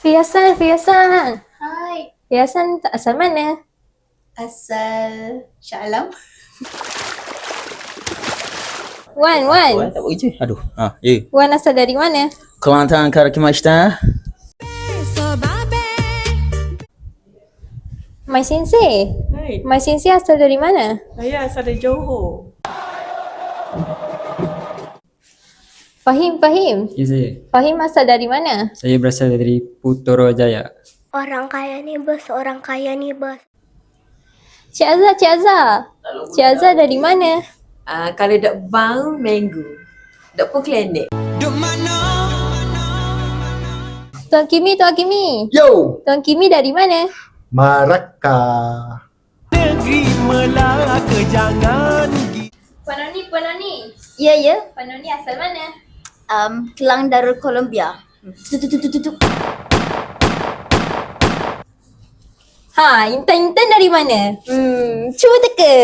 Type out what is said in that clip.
Fiasan. Hai. Fiasan asal mana? Asal Shah Alam. Wan. Tak boleh je. Aduh. Ya. Wan asal dari mana? Kelantan Karakimashita. My Sensei. Hai, My Sensei asal dari mana? saya asal dari Johor. Fahim. Ya saya. Fahim asal dari mana? Saya berasal dari Putrajaya. Orang kaya ni bos. Cik Azhar dari mana? Kalau dok bang minggu, dok pun klinik. Tuan Kimi. Yo, Tuan Kimi dari mana? Maraka. Penoni. Ya. Penoni asal mana? Kelang Darul Columbia. Intan dari mana? Cuba teka.